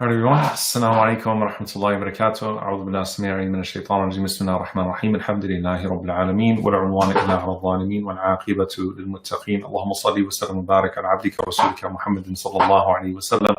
All right, everyone. Assalamu alaikum wa rahmatullahi wa barakatuh. A'udhu billahi as-sami' al-alim min ash-shaytan ar-rajim. Bismillahir rahmanir rahim. Alhamdulillahi rabbil alameen. Wa la 'udwana illa 'ala adh-dhalimin. Wal 'aqibatu lil muttaqin. Allahumma salli wa sallim wa barik ala 'abdika wa rasulika Muhammadin sallallahu alayhi wa sallam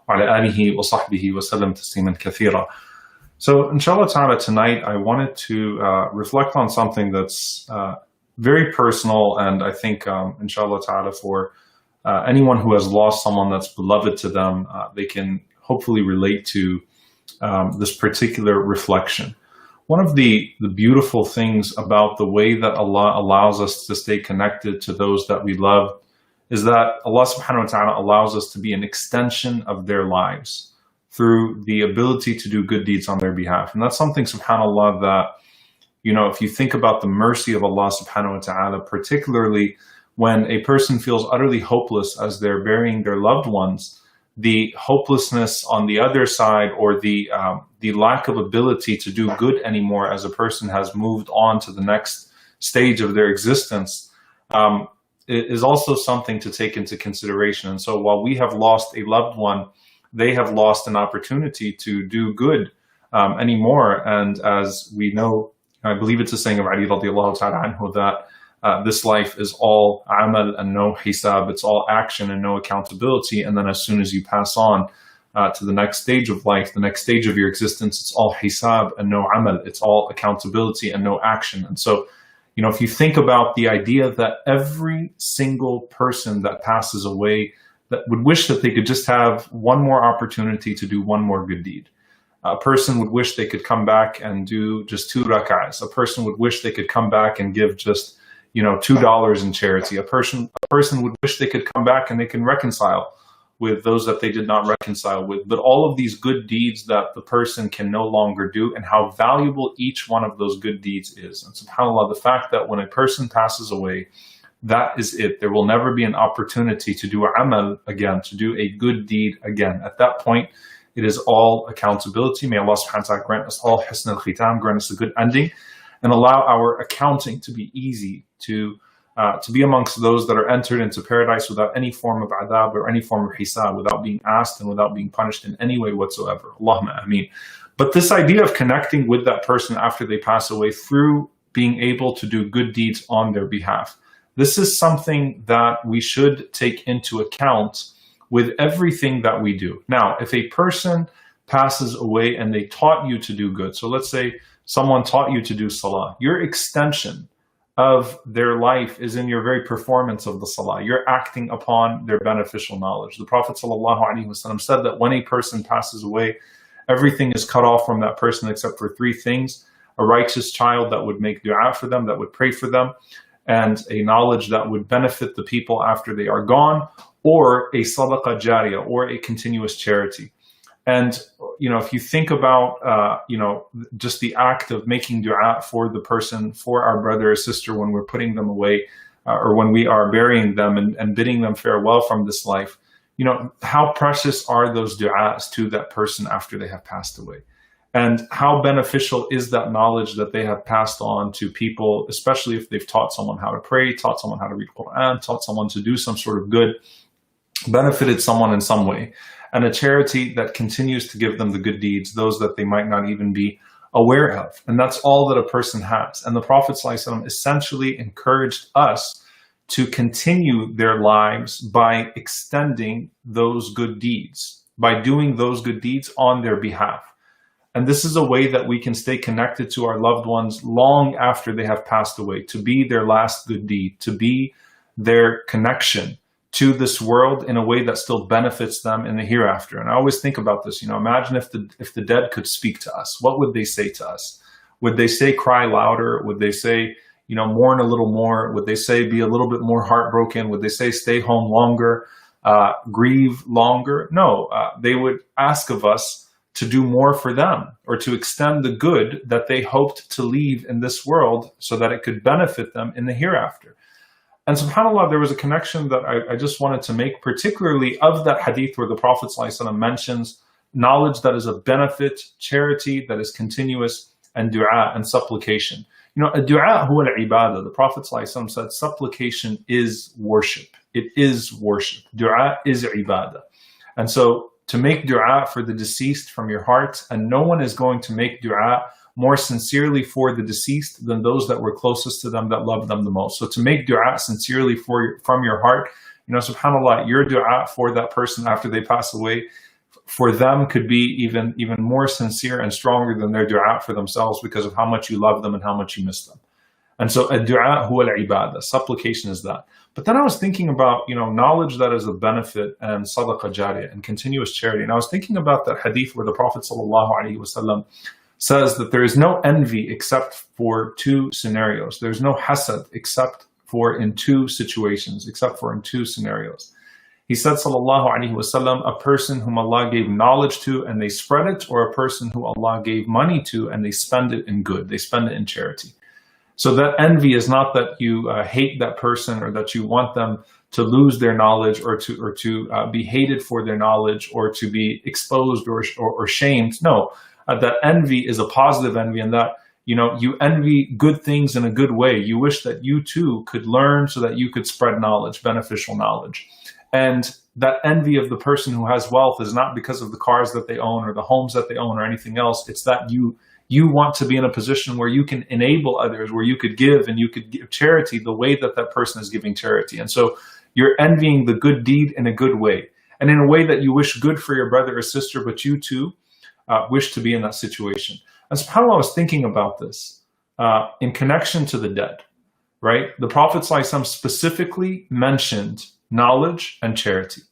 wa ala alihi wa sahbihi wa sallam tasliman kathira. So, inshallah ta'ala, tonight I wanted to reflect on something that's very personal, and I think, inshallah ta'ala, for anyone who has lost someone that's beloved to them, they can hopefully relate to this particular reflection. One of the beautiful things about the way that Allah allows us to stay connected to those that we love is that Allah subhanahu wa ta'ala allows us to be an extension of their lives through the ability to do good deeds on their behalf. And that's something, subhanAllah, that, you know, if you think about the mercy of Allah subhanahu wa ta'ala, particularly when a person feels utterly hopeless as they're burying their loved ones, the hopelessness on the other side, or the lack of ability to do good anymore as a person has moved on to the next stage of their existence, is also something to take into consideration. And so while we have lost a loved one, they have lost an opportunity to do good anymore. And as we know, I believe it's a saying of Ali radiallahu ta'ala anhu that this life is all amal and no hisab. It's all action and no accountability. And then as soon as you pass on to the next stage of life, the next stage of your existence, it's all hisab and no amal. It's all accountability and no action. And so, you know, if you think about the idea that every single person that passes away that would wish that they could just have one more opportunity to do one more good deed. A person would wish they could come back and do just 2 rak'ahs. A person would wish they could come back and give just, you know, $2 in charity. A person would wish they could come back and they can reconcile with those that they did not reconcile with. But all of these good deeds that the person can no longer do, and how valuable each one of those good deeds is. And subhanAllah, the fact that when a person passes away, that is it. There will never be an opportunity to do amal again, to do a good deed again. At that point, it is all accountability. May Allah subhanahu wa ta'ala grant us all husn al-khitam, grant us a good ending, and allow our accounting to be easy, to be amongst those that are entered into paradise without any form of adab or any form of hisab, without being asked and without being punished in any way whatsoever. Allahumma ameen. But this idea of connecting with that person after they pass away through being able to do good deeds on their behalf, this is something that we should take into account with everything that we do. Now, if a person passes away and they taught you to do good, so let's say someone taught you to do salah, your extension of their life is in your very performance of the salah. You're acting upon their beneficial knowledge. The Prophet ﷺ said that when a person passes away, everything is cut off from that person except for 3 things: a righteous child that would make dua for them, that would pray for them, and a knowledge that would benefit the people after they are gone, or a sadaqah jariyah, or a continuous charity. And, you know, if you think about, you know, just the act of making dua for the person, for our brother or sister when we're putting them away, or when we are burying them and bidding them farewell from this life, you know, how precious are those du'as to that person after they have passed away? And how beneficial is that knowledge that they have passed on to people, especially if they've taught someone how to pray, taught someone how to read Quran, taught someone to do some sort of good, benefited someone in some way. And a charity that continues to give them the good deeds, those that they might not even be aware of. And that's all that a person has. And the Prophet ﷺ essentially encouraged us to continue their lives by extending those good deeds, by doing those good deeds on their behalf. And this is a way that we can stay connected to our loved ones long after they have passed away, to be their last good deed, to be their connection to this world in a way that still benefits them in the hereafter. And I always think about this, you know, imagine if the dead could speak to us. What would they say to us? Would they say cry louder? Would they say, you know, mourn a little more? Would they say be a little bit more heartbroken? Would they say stay home longer, grieve longer? No, they would ask of us to do more for them, or to extend the good that they hoped to leave in this world so that it could benefit them in the hereafter. And subhanAllah, there was a connection that I just wanted to make, particularly of that hadith where the Prophet ﷺ mentions knowledge that is of benefit, charity that is continuous, and dua and supplication. You know, a dua huwa al-ibadah. The Prophet ﷺ said supplication is worship. It is worship. Dua is ibadah. And so to make dua for the deceased from your heart, and no one is going to make dua more sincerely for the deceased than those that were closest to them, that loved them the most. So to make dua sincerely from your heart, subhanAllah, your dua for that person after they pass away, for them could be even more sincere and stronger than their dua for themselves, because of how much you love them and how much you miss them. And so ad-du'a huwa al-ibadah, supplication is that. But then I was thinking about, knowledge that is of benefit and sadaqah jariyah and continuous charity. And I was thinking about that hadith where the Prophet ﷺ says that there is no envy except for two scenarios. There's no hasad except for in two situations, He said, sallallahu alaihi wasallam, a person whom Allah gave knowledge to and they spread it, or a person who Allah gave money to and they spend it in good, they spend it in charity. So that envy is not that you hate that person, or that you want them to lose their knowledge, or to be hated for their knowledge, or to be exposed or shamed. No, that envy is a positive envy, and that you envy good things in a good way. You wish that you too could learn so that you could spread knowledge, beneficial knowledge. And that envy of the person who has wealth is not because of the cars that they own or the homes that they own or anything else. It's that you want to be in a position where you can enable others, where you could give and you could give charity the way that that person is giving charity. And so you're envying the good deed in a good way, and in a way that you wish good for your brother or sister, but you too wish to be in that situation. And subhanAllah, I was thinking about this in connection to the dead, right? The Prophet ﷺ specifically mentioned knowledge and charity.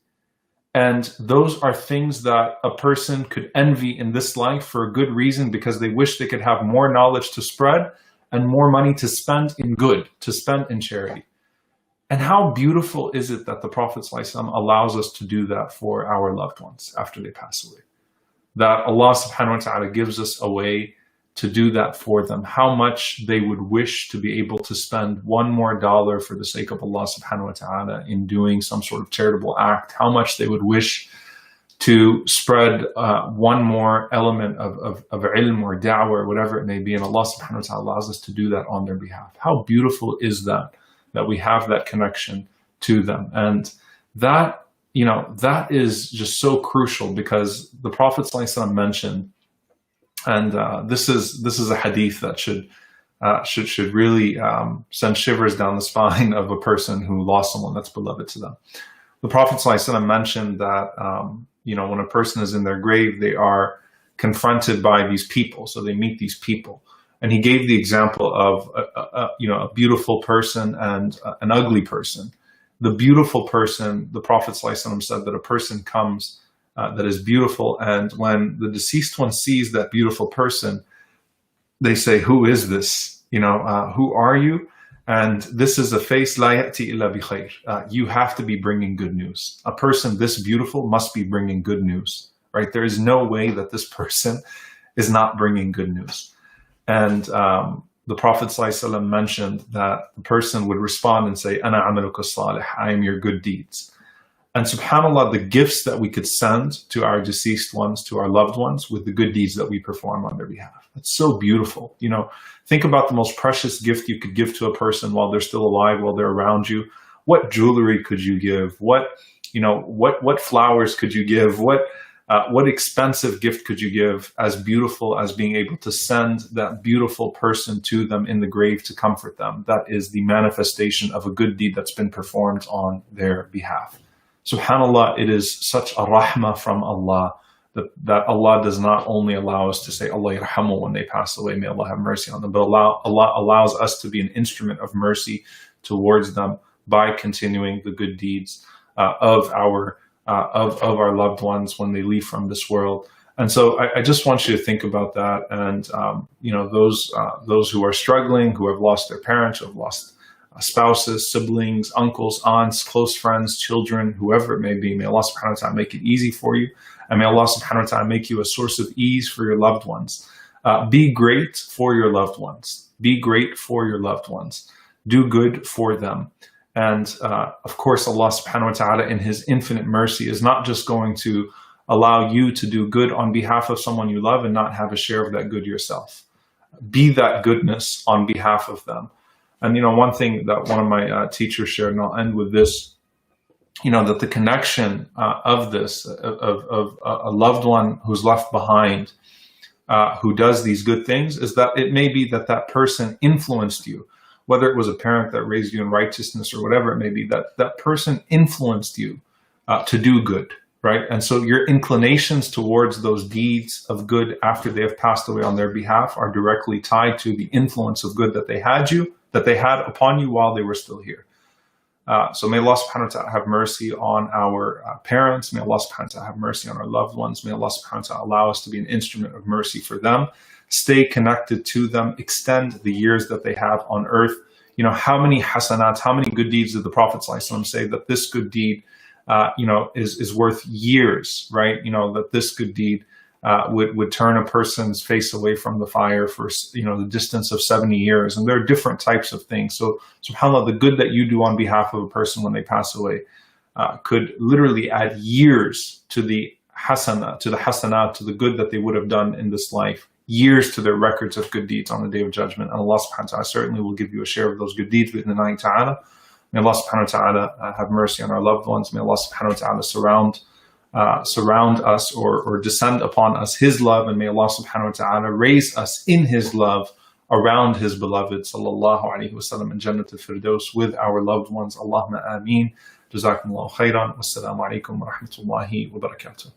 And those are things that a person could envy in this life for a good reason, because they wish they could have more knowledge to spread and more money to spend in good, to spend in charity. And how beautiful is it that the Prophet ﷺ allows us to do that for our loved ones after they pass away? That Allah subhanahu wa ta'ala gives us a way to do that for them. How much they would wish to be able to spend one more dollar for the sake of Allah subhanahu wa ta'ala in doing some sort of charitable act. How much they would wish to spread one more element of ilm or da'wah or whatever it may be. And Allah subhanahu wa ta'ala allows us to do that on their behalf. How beautiful is that we have that connection to them. And that, that is just so crucial, because the Prophet ﷺ mentioned, and this is a hadith that should really send shivers down the spine of a person who lost someone that's beloved to them. The Prophet ﷺ mentioned that when a person is in their grave, they are confronted by these people. So they meet these people, and he gave the example of a beautiful person and an ugly person. The beautiful person, the Prophet ﷺ said that a person comes that is beautiful, and when the deceased one sees that beautiful person, they say, "Who is this? Who are you?" And this is a face, la ya'ti illa bi khair. You have to be bringing good news. A person this beautiful must be bringing good news, right? There is no way that this person is not bringing good news. And the Prophet ﷺ mentioned that the person would respond and say, "Ana amaluka salih," I am your good deeds. And subhanAllah, the gifts that we could send to our deceased ones, to our loved ones, with the good deeds that we perform on their behalf. That's so beautiful. Think about the most precious gift you could give to a person while they're still alive, while they're around you. What jewelry could you give? What flowers could you give? What expensive gift could you give as beautiful as being able to send that beautiful person to them in the grave to comfort them? That is the manifestation of a good deed that's been performed on their behalf. SubhanAllah, it is such a rahmah from Allah that Allah does not only allow us to say, Allah yarhamu, when they pass away, may Allah have mercy on them, but Allah allows us to be an instrument of mercy towards them by continuing the good deeds of our loved ones when they leave from this world. And so I just want you to think about that. And those who are struggling, who have lost their parents, who have lost spouses, siblings, uncles, aunts, close friends, children, whoever it may be, may Allah subhanahu wa ta'ala make it easy for you. And may Allah subhanahu wa ta'ala make you a source of ease for your loved ones. Be great for your loved ones. Be great for your loved ones. Do good for them. And of course, Allah subhanahu wa ta'ala in His infinite mercy is not just going to allow you to do good on behalf of someone you love and not have a share of that good yourself. Be that goodness on behalf of them. And one thing that one of my teachers shared, and I'll end with this, that the connection of this, of a loved one who's left behind, who does these good things, is that it may be that that person influenced you, whether it was a parent that raised you in righteousness or whatever it may be, that person influenced you to do good, right? And so your inclinations towards those deeds of good after they have passed away on their behalf are directly tied to the influence of good that they had upon you while they were still here. So may Allah subhanahu wa ta'ala have mercy on our parents. May Allah subhanahu wa ta'ala have mercy on our loved ones. May Allah subhanahu wa ta'ala allow us to be an instrument of mercy for them. Stay connected to them. Extend the years that they have on earth. How many hasanat, how many good deeds did the Prophet ﷺ say that this good deed, is worth years, right? That this good deed would turn a person's face away from the fire for the distance of 70 years. And there are different types of things. So subhanAllah, the good that you do on behalf of a person when they pass away could literally add years to the hasanat, to the good that they would have done in this life, years to their records of good deeds on the Day of Judgment. And Allah subhanahu wa ta'ala certainly will give you a share of those good deeds with Ni'nai ta'ala. May Allah subhanahu wa ta'ala have mercy on our loved ones. May Allah subhanahu wa ta'ala surround us or descend upon us His love, and may Allah subhanahu wa ta'ala raise us in His love around His beloved sallallahu alayhi wa sallam in Jannat al-Firdaus with our loved ones. Allahumma ameen. Jazakumullahu khairan. Wassalamu alaikum wa rahmatullahi wa barakatuh.